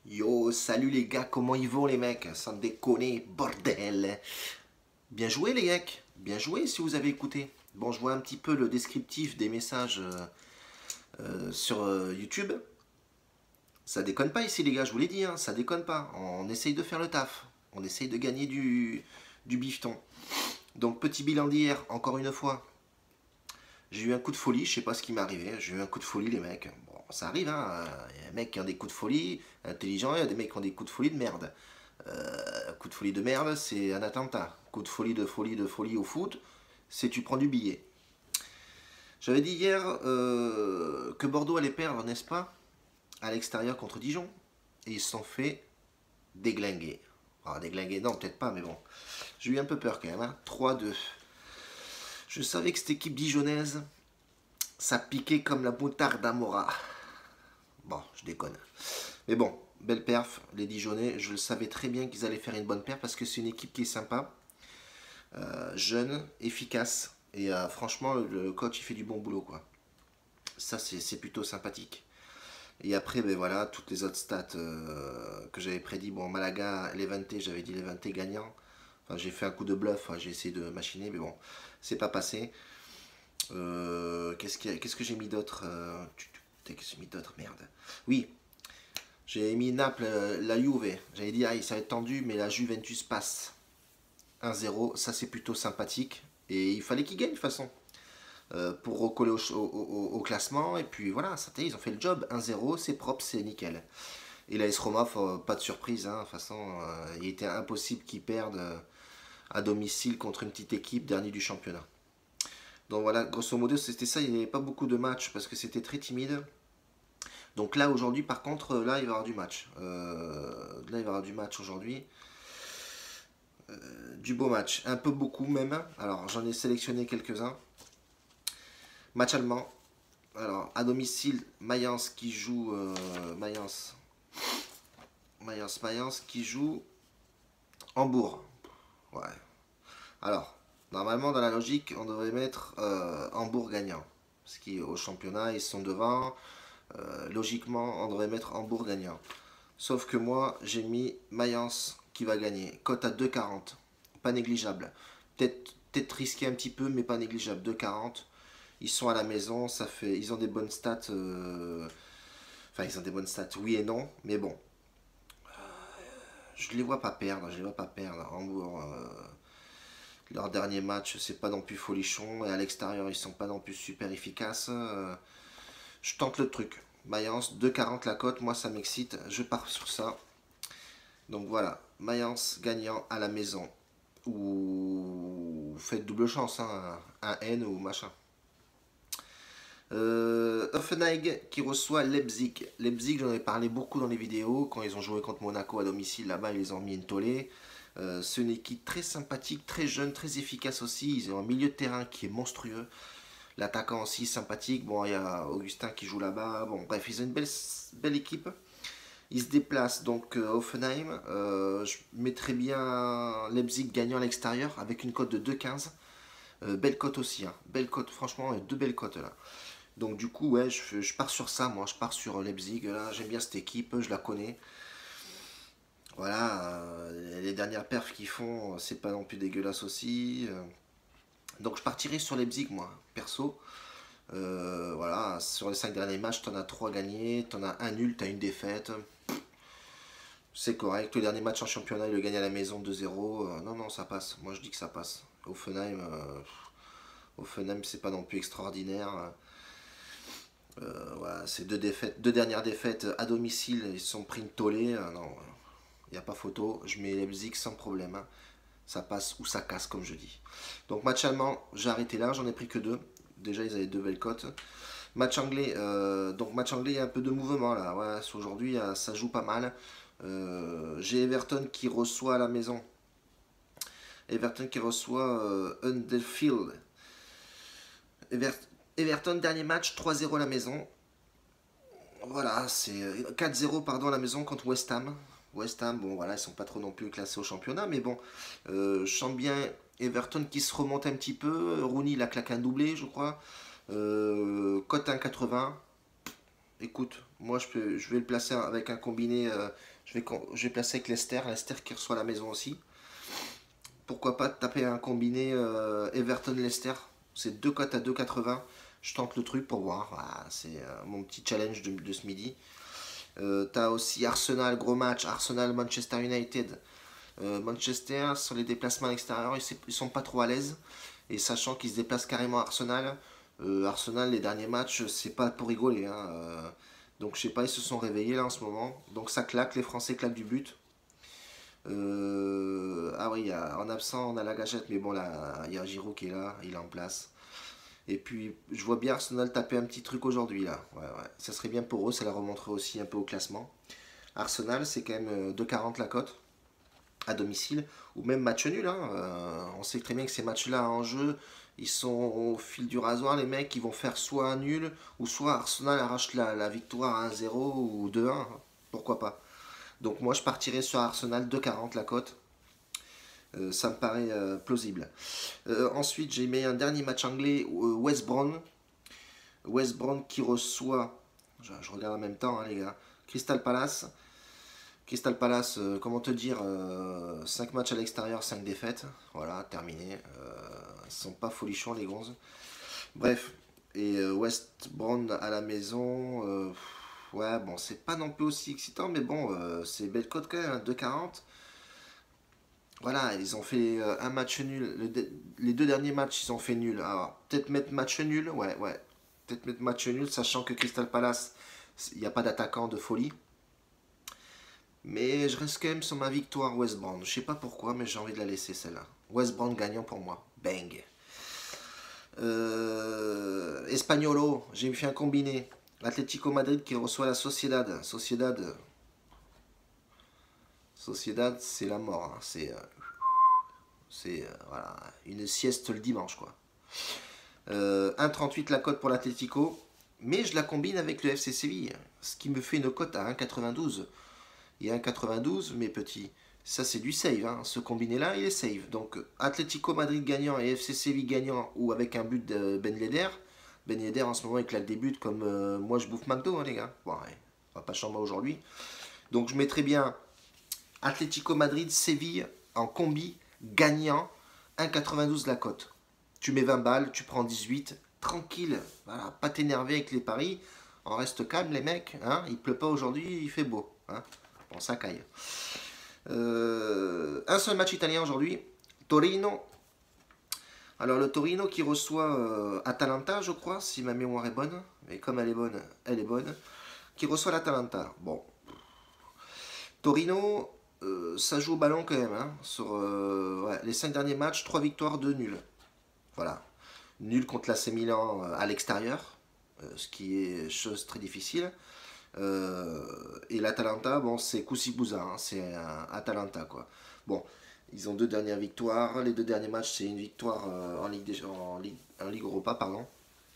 Yo, salut les gars, comment ils vont les mecs? Sans déconner, bordel. Bien joué les mecs, bien joué si vous avez écouté. Bon, je vois un petit peu le descriptif des messages sur YouTube. Ça déconne pas ici les gars, je vous l'ai dit, hein, ça déconne pas. On essaye de faire le taf, on essaye de gagner du bifton. Donc petit bilan d'hier, encore une fois. J'ai eu un coup de folie, je sais pas ce qui m'est arrivé. J'ai eu un coup de folie les mecs. Bon, ça arrive, hein. Il y a des mecs qui ont des coups de folie intelligents, il y a des mecs qui ont des coups de folie de merde. Coup de folie de merde, c'est un attentat. Coup de folie au foot, c'est tu prends du billet. J'avais dit hier que Bordeaux allait perdre, n'est-ce pas, à l'extérieur contre Dijon. Et ils se sont fait déglinguer. Ah, déglinguer, non, peut-être pas, mais bon. J'ai eu un peu peur quand même, hein. 3-2. Je savais que cette équipe dijonnaise, ça piquait comme la moutarde d'Amora. Bon, je déconne. Mais bon, belle perf, les Dijonnais. Je le savais très bien qu'ils allaient faire une bonne perf parce que c'est une équipe qui est sympa, jeune, efficace. Et franchement, le coach, il fait du bon boulot, quoi. Ça, c'est plutôt sympathique. Et après, ben voilà, toutes les autres stats que j'avais prédit. Bon, Malaga, Levante, j'avais dit Levante gagnant. Enfin, j'ai fait un coup de bluff, hein, j'ai essayé de machiner, mais bon, c'est pas passé. Qu'est-ce que j'ai mis d'autre Qu'est-ce que j'ai mis d'autre, merde. Oui, j'ai mis Naples, la Juve. J'avais dit, ah, ça va être tendu, mais la Juventus passe. 1-0, ça c'est plutôt sympathique. Et il fallait qu'ils gagnent de toute façon. Pour recoller au classement. Et puis voilà, ça ils ont fait le job. 1-0, c'est propre, c'est nickel. Et la S Roma, pas de surprise. Hein, de toute façon, il était impossible qu'ils perdent à domicile contre une petite équipe dernier du championnat. Donc voilà, grosso modo, c'était ça. Il n'y avait pas beaucoup de matchs parce que c'était très timide. Donc là, aujourd'hui, par contre, là, il va y avoir du match. Là, il va y avoir du match aujourd'hui. Du beau match. Un peu beaucoup même. Alors, j'en ai sélectionné quelques-uns. Match allemand. Alors, à domicile, Mayence qui joue... Mayence qui joue Hambourg. Ouais. Alors, normalement, dans la logique, on devrait mettre Hambourg gagnant. Parce qu'au championnat, ils sont devant. Logiquement, on devrait mettre Hambourg gagnant. Sauf que moi, j'ai mis Mayence qui va gagner. Cote à 2,40. Pas négligeable. Peut-être risqué un petit peu, mais pas négligeable. 2,40. Ils sont à la maison. Ils ont des bonnes stats. Enfin, ils ont des bonnes stats, oui et non. Mais bon. Je les vois pas perdre. Je les vois pas perdre. Hambourg, leur dernier match, c'est pas non plus folichon. Et à l'extérieur, ils sont pas non plus super efficaces. Je tente le truc. Mayence, 2,40 la cote, moi ça m'excite, je pars sur ça. Donc voilà, Mayence gagnant à la maison. Ou faites double chance, hein, un N ou machin. Hoffenheim qui reçoit Leipzig. Leipzig, j'en ai parlé beaucoup dans les vidéos. Quand ils ont joué contre Monaco à domicile, là-bas, ils les ont mis une tollée. C'est une équipe très sympathique, très jeune, très efficace aussi. Ils ont un milieu de terrain qui est monstrueux. L'attaquant aussi sympathique. Bon, il y a Augustin qui joue là-bas. Bon, bref, ils ont une belle équipe. Ils se déplacent donc à Hoffenheim. Je mettrais bien Leipzig gagnant à l'extérieur avec une cote de 2,15. Belle cote aussi. Hein. Belle cote, franchement, deux belles cotes là. Donc du coup, ouais, je pars sur ça. Moi, je pars sur Leipzig. Là, j'aime bien cette équipe, je la connais. Voilà, les dernières perfs qu'ils font, c'est pas non plus dégueulasse aussi. Donc je partirai sur Leipzig, moi, perso. Voilà, sur les 5 derniers matchs, t'en as 3 gagnés, t'en as un nul, t'as une défaite. C'est correct. Le dernier match en championnat, il le gagne à la maison 2-0. Non, non, ça passe. Moi, je dis que ça passe. Offenheim, c'est pas non plus extraordinaire. Voilà, c'est deux dernières défaites à domicile. Ils se sont pris une tollée. Non, il n'y a pas photo. Je mets Leipzig sans problème. Hein. Ça passe ou ça casse, comme je dis. Donc, match allemand, j'ai arrêté là. J'en ai pris que 2. Déjà, ils avaient 2 belles cotes. Match anglais, il y a un peu de mouvement là. Ouais, aujourd'hui, ça joue pas mal. J'ai Everton qui reçoit à la maison. Everton qui reçoit Huddersfield. Everton, dernier match, 3-0 à la maison. Voilà, c'est 4-0 pardon à la maison contre West Ham. West Ham, bon voilà, ils sont pas trop non plus classés au championnat, mais bon, je sens bien Everton qui se remonte un petit peu. Rooney, il a claqué un doublé, je crois. Cote 1,80. écoute, moi je vais le placer avec un combiné. Je vais placer avec Leicester. Leicester qui reçoit la maison aussi. Pourquoi pas taper un combiné Everton-Leicester. C'est deux cotes à 2,80. Je tente le truc pour voir. Voilà, c'est mon petit challenge de ce midi. T'as aussi Arsenal, gros match. Arsenal-Manchester United. Manchester, sur les déplacements à l'extérieur, ils sont pas trop à l'aise. Et sachant qu'ils se déplacent carrément à Arsenal, Arsenal, les derniers matchs, c'est pas pour rigoler, hein. Donc je sais pas, ils se sont réveillés là en ce moment. Donc ça claque, les Français claquent du but. Ah oui, en absent, on a la gâchette, mais bon, là, il y a Giroud qui est là, il est en place. Et puis, je vois bien Arsenal taper un petit truc aujourd'hui, là. Ouais, ouais. Ça serait bien pour eux, ça la remonterait aussi un peu au classement. Arsenal, c'est quand même 2,40 la cote à domicile, ou même match nul, hein. On sait très bien que ces matchs-là en jeu, ils sont au fil du rasoir, les mecs, ils vont faire soit un nul, ou soit Arsenal arrache la victoire à 1-0 ou 2-1. Pourquoi pas. Donc moi je partirais sur Arsenal 2,40 la cote. Ça me paraît plausible. Ensuite j'ai mis un dernier match anglais, West Brom. West Brom qui reçoit, je regarde en même temps hein, les gars, Crystal Palace. Crystal Palace, comment te dire, 5 matchs à l'extérieur, 5 défaites. Voilà, terminé. Ils sont pas folichons les gonzes. Bref, et West Brom à la maison. Ouais, bon, c'est pas non plus aussi excitant, mais bon, c'est belle cote quand même, hein, 2,40. Voilà, ils ont fait un match nul. Les deux derniers matchs, ils ont fait nul. Alors, peut-être mettre match nul, ouais, ouais. Peut-être mettre match nul, sachant que Crystal Palace, il n'y a pas d'attaquant de folie. Mais je reste quand même sur ma victoire West Brom. Je sais pas pourquoi, mais j'ai envie de la laisser celle-là. West Brom gagnant pour moi. Bang. Espagnolo, j'ai fait un combiné. Atlético Madrid qui reçoit la Sociedad. Sociedad, c'est la mort. Hein. C'est voilà, une sieste le dimanche, quoi. 1,38 la cote pour l'Atlético. Mais je la combine avec le FC Séville. Ce qui me fait une cote à 1,92. Et 1,92, mes petits, ça c'est du save. Hein. Ce combiné-là, il est save. Donc Atlético Madrid gagnant et FC Séville gagnant ou avec un but de Ben Yedder. Ben Yedder en ce moment il claque des buts comme moi je bouffe McDo, hein, les gars. Bon, ouais, on va pas chambrer aujourd'hui. Donc je mettrais bien Atlético Madrid, Séville en combi gagnant 1,92 la cote. Tu mets 20 balles, tu prends 18, tranquille. Voilà, pas t'énerver avec les paris. On reste calme les mecs. Hein. Il pleut pas aujourd'hui, il fait beau. Hein. Bon, ça caille. Un seul match italien aujourd'hui. Torino. Alors le Torino qui reçoit Atalanta, je crois, si ma mémoire est bonne. Mais comme elle est bonne, elle est bonne. Qui reçoit l'Atalanta. Bon. Torino, ça joue au ballon quand même. Hein, sur ouais, les 5 derniers matchs, 3 victoires, 2 nuls. Voilà. Nul contre l'AC Milan à l'extérieur. Ce qui est chose très difficile. Et l'Atalanta, bon, c'est Kusibuza, hein, c'est Atalanta, quoi. Bon, ils ont 2 dernières victoires. Les 2 derniers matchs, c'est une victoire en Ligue Europa, pardon.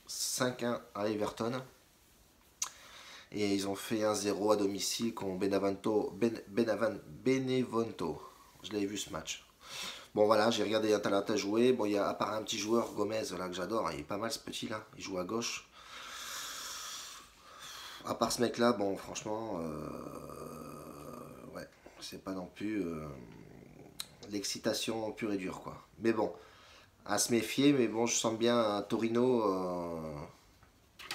5-1 à Everton. Et ils ont fait 1-0 à domicile contre Benevento. Je l'avais vu ce match. Bon voilà, j'ai regardé Atalanta jouer. Bon, il y a à part un petit joueur, Gomez, là que j'adore, il est pas mal ce petit là. Il joue à gauche. À part ce mec là, bon franchement, ouais, c'est pas non plus l'excitation pure et dure quoi. Mais bon, à se méfier, mais bon, je sens bien un Torino,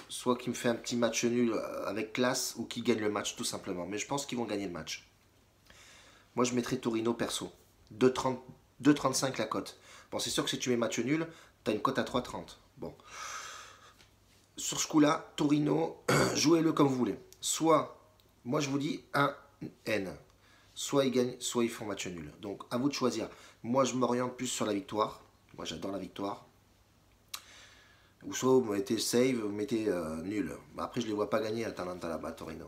soit qui me fait un petit match nul avec classe, ou qui gagne le match tout simplement. Mais je pense qu'ils vont gagner le match. Moi je mettrais Torino perso. 2,30, 2,35 la cote. Bon, c'est sûr que si tu mets match nul, t'as une cote à 3,30. Bon. Sur ce coup-là, Torino, jouez-le comme vous voulez. Soit, moi je vous dis, un N. Soit ils gagnent, soit ils font match nul. Donc à vous de choisir. Moi je m'oriente plus sur la victoire. Moi j'adore la victoire. Ou soit vous mettez save, vous mettez nul. Après je ne les vois pas gagner à Atalanta là-bas, Torino.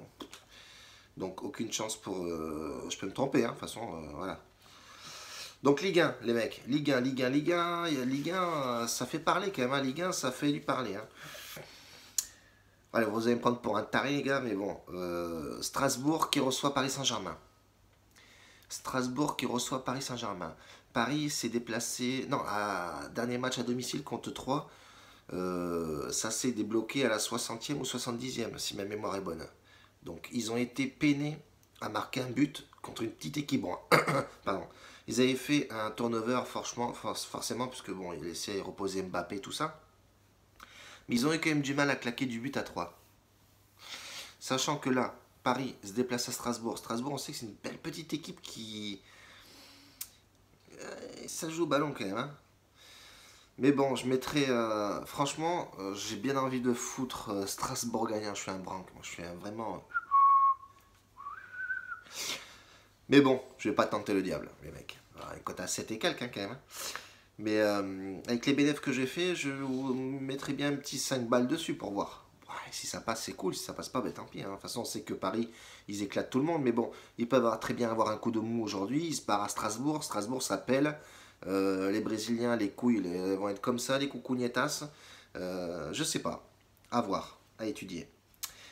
Donc aucune chance pour... je peux me tromper, hein, de toute façon, voilà. Donc Ligue 1, les mecs. Ligue 1, Ligue 1, Ligue 1. Ligue 1, ça fait parler quand même. Hein. Ligue 1, ça fait du parler. Hein. Allez, vous allez me prendre pour un taré, les gars, mais bon. Strasbourg qui reçoit Paris Saint-Germain. Strasbourg qui reçoit Paris Saint-Germain. Paris s'est déplacé... Non, dernier match à domicile contre 3. Ça s'est débloqué à la 60e ou 70e, si ma mémoire est bonne. Donc ils ont été peinés à marquer un but contre une petite équipe. Bon, pardon. Ils avaient fait un turnover, forcément, parce que bon, ils laissaient reposer Mbappé, tout ça. Mais ils ont eu quand même du mal à claquer du but à 3. Sachant que là, Paris se déplace à Strasbourg. Strasbourg, on sait que c'est une belle petite équipe qui... ça joue au ballon quand même. Hein. Mais bon, je mettrais... franchement, j'ai bien envie de foutre Strasbourg gagnant. Je suis un branque. Moi, je suis vraiment... Mais bon, je vais pas tenter le diable, les mecs. Alors, quand à 7 et quelques, hein, quand même. Hein. Mais avec les bénéfices que j'ai fait, je vous mettrais bien un petit 5 balles dessus pour voir. Ouais, si ça passe, c'est cool. Si ça passe pas, ben tant pis. Hein. De toute façon, on sait que Paris, ils éclatent tout le monde. Mais bon, ils peuvent très bien avoir un coup de mou aujourd'hui. Ils se barrent à Strasbourg. Strasbourg s'appelle. Les Brésiliens, les couilles vont être comme ça, les coucougnetas. Je sais pas. À voir, à étudier.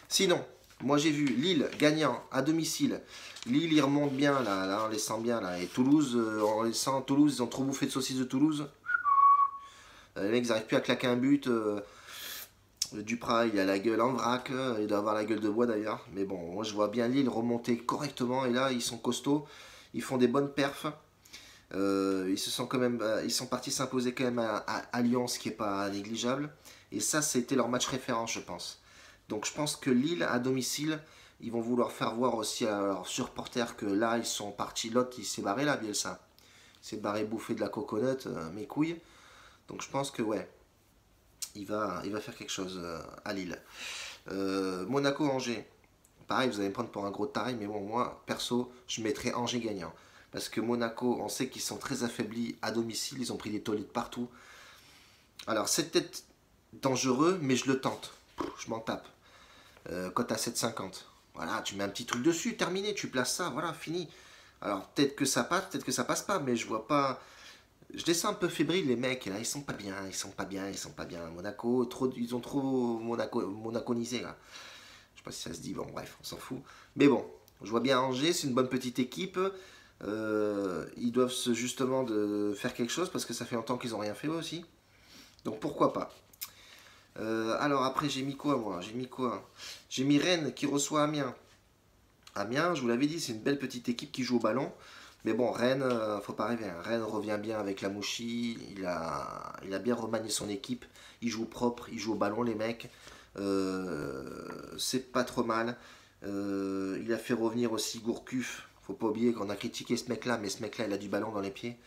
Sinon, moi j'ai vu Lille gagnant à domicile. Lille, ils remontent bien, là on les sent bien. Là. Et Toulouse, on les sent. Toulouse, ils ont trop bouffé de saucisses de Toulouse. Les mecs, ils n'arrivent plus à claquer un but. Duprat, il a la gueule en vrac. Il doit avoir la gueule de bois d'ailleurs. Mais bon, moi je vois bien Lille remonter correctement. Et là, ils sont costauds. Ils font des bonnes perfs. Ils se sont quand même, ils sont partis s'imposer quand même à Lyon, ce qui n'est pas négligeable. Et ça, c'était leur match référence, je pense. Donc je pense que Lille, à domicile, ils vont vouloir faire voir aussi à leurs supporters que là, ils sont partis. L'autre, il s'est barré là, Bielsa. Il s'est barré bouffer de la coconut, mes couilles. Donc je pense que ouais, il va faire quelque chose à Lille. Monaco-Angers. Pareil, vous allez me prendre pour un gros taré, mais bon, moi, perso, je mettrais Angers gagnant. Parce que Monaco, on sait qu'ils sont très affaiblis à domicile, ils ont pris des tollés de partout. Alors, c'est peut-être dangereux, mais je le tente. Je m'en tape. Cote à 7,50. Voilà, tu mets un petit truc dessus, terminé, tu places ça, voilà, fini. Alors, peut-être que ça passe, peut-être que ça passe pas, mais je vois pas... Je les sens un peu fébriles, les mecs, là, ils sont pas bien, ils sont pas bien, ils sont pas bien. Monaco, ils ont trop monaconisé, là. Je sais pas si ça se dit, bon, bref, on s'en fout. Mais bon, je vois bien Angers, c'est une bonne petite équipe. Ils doivent justement faire quelque chose parce que ça fait longtemps qu'ils n'ont rien fait eux aussi. Donc pourquoi pas. Alors après j'ai mis quoi moi? J'ai mis Rennes qui reçoit Amiens. Amiens, je vous l'avais dit, c'est une belle petite équipe qui joue au ballon. Mais bon, Rennes, faut pas rêver. Hein. Rennes revient bien avec la Mouchi. Il a bien remanié son équipe. Il joue propre, il joue au ballon les mecs. C'est pas trop mal. Il a fait revenir aussi Gourcuff. Faut pas oublier qu'on a critiqué ce mec-là, mais ce mec-là, il a du ballon dans les pieds.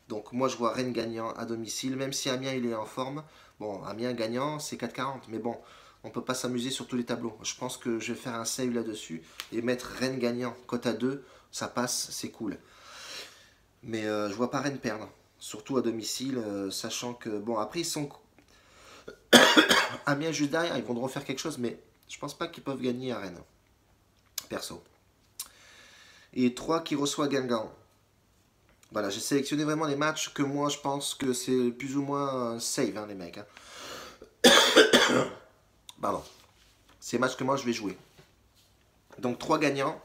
Donc moi, je vois Rennes gagnant à domicile, même si Amiens, il est en forme. Bon, Amiens gagnant, c'est 4,40. Mais bon, on peut pas s'amuser sur tous les tableaux. Je pense que je vais faire un save là-dessus et mettre Rennes gagnant, cote à 2. Ça passe, c'est cool. Mais je vois pas Rennes perdre. Surtout à domicile, sachant que... Bon, après, ils sont... Amiens juste derrière, ils vont refaire quelque chose, mais je pense pas qu'ils peuvent gagner à Rennes. Perso. Et 3 qui reçoit Guingamp. Voilà, j'ai sélectionné vraiment les matchs que moi je pense que c'est plus ou moins save, hein, les mecs. Hein. Pardon. C'est les matchs que moi je vais jouer. Donc 3 gagnants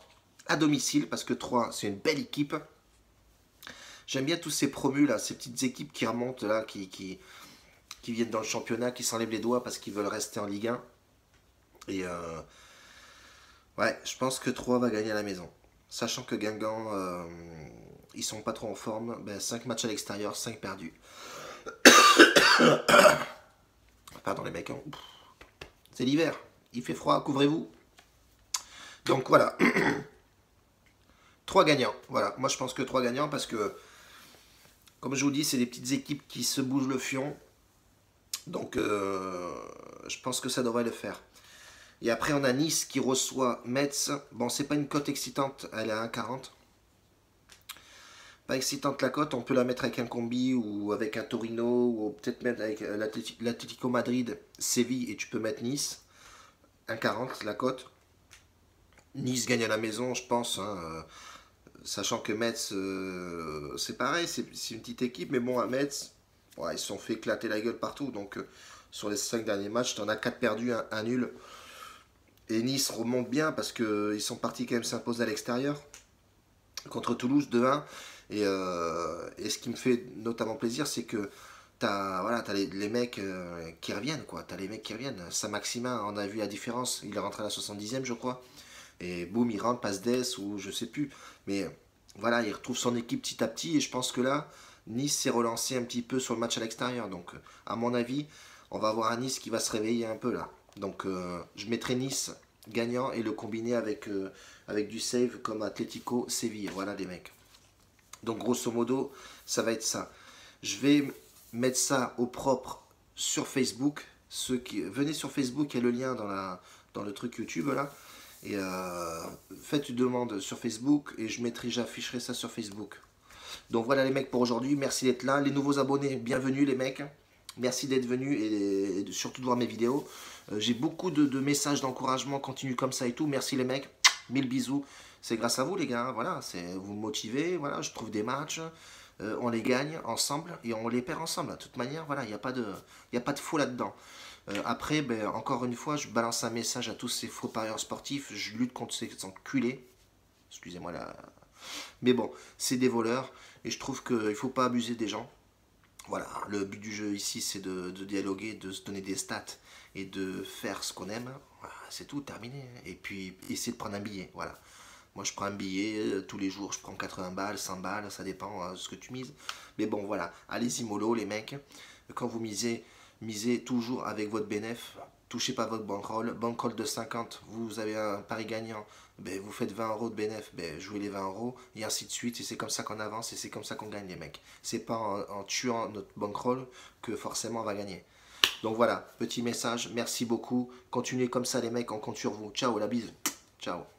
à domicile, parce que 3 c'est une belle équipe. J'aime bien tous ces promus là, ces petites équipes qui remontent là, qui viennent dans le championnat, qui s'enlèvent les doigts parce qu'ils veulent rester en Ligue 1. Et ouais, je pense que 3 va gagner à la maison. Sachant que Guingamp, ils sont pas trop en forme, ben 5 matchs à l'extérieur, 5 perdus. Pardon les mecs, hein. C'est l'hiver, il fait froid, couvrez-vous. Donc voilà. 3 gagnants, voilà. Moi je pense que 3 gagnants parce que, comme je vous dis, c'est des petites équipes qui se bougent le fion. Donc je pense que ça devrait le faire. Et après, on a Nice qui reçoit Metz. Bon, c'est pas une cote excitante, elle est à 1,40. Pas excitante la cote, on peut la mettre avec un combi ou avec un Torino ou peut-être mettre avec l'Atlético Madrid, Séville et tu peux mettre Nice. 1,40 la cote. Nice gagne à la maison, je pense. Hein, sachant que Metz, c'est pareil, c'est une petite équipe, mais bon, à Metz, ouais, ils se sont fait éclater la gueule partout. Donc, sur les 5 derniers matchs, tu en as 4 perdus, un nul. Et Nice remonte bien parce qu'ils sont partis quand même s'imposer à l'extérieur contre Toulouse 2-1. Et ce qui me fait notamment plaisir, c'est que t'as les mecs qui reviennent, quoi. T'as les mecs qui reviennent. Saint-Maximin, on a vu la différence. Il est rentré à la 70e, je crois. Et boum, il rentre, passe d'ess ou je sais plus. Mais voilà, il retrouve son équipe petit à petit. Et je pense que là, Nice s'est relancé un petit peu sur le match à l'extérieur. Donc, à mon avis, on va avoir un Nice qui va se réveiller un peu là. Donc, je mettrai Nice gagnant et le combiner avec du save comme Atlético Séville. Voilà, les mecs. Donc, grosso modo, ça va être ça. Je vais mettre ça au propre sur Facebook. Venez sur Facebook, il y a le lien dans le truc YouTube là. Et faites une demande sur Facebook et j'afficherai ça sur Facebook. Donc voilà les mecs pour aujourd'hui, merci d'être là. Les nouveaux abonnés, bienvenue les mecs. Merci d'être venus et surtout de voir mes vidéos. J'ai beaucoup de messages d'encouragement, continue comme ça et tout. Merci les mecs, 1000 bisous. C'est grâce à vous les gars, voilà, vous me motivez, voilà, je trouve des matchs, on les gagne ensemble et on les perd ensemble. De toute manière, voilà, il n'y a pas de faux là-dedans. Après, ben, encore une fois, je balance un message à tous ces faux parieurs sportifs, je lutte contre ces enculés. Excusez-moi là. Mais bon, c'est des voleurs et je trouve qu'il ne faut pas abuser des gens. Voilà, le but du jeu ici, c'est de dialoguer, de se donner des stats et de faire ce qu'on aime. Voilà, c'est tout, terminé. Et puis, essayer de prendre un billet, voilà. Moi, je prends un billet tous les jours, je prends 80 balles, 100 balles, ça dépend de ce que tu mises. Mais bon, voilà, allez-y mollo, les mecs. Quand vous misez toujours avec votre bénéf. Touchez pas votre bankroll. Bankroll de 50, vous avez un pari gagnant. Ben, vous faites 20 euros de bénéf, ben, jouez les 20 euros, et ainsi de suite. Et c'est comme ça qu'on avance, et c'est comme ça qu'on gagne, les mecs. C'est pas en tuant notre bankroll que forcément on va gagner. Donc voilà, petit message, merci beaucoup. Continuez comme ça, les mecs, on compte sur vous. Ciao, la bise. Ciao.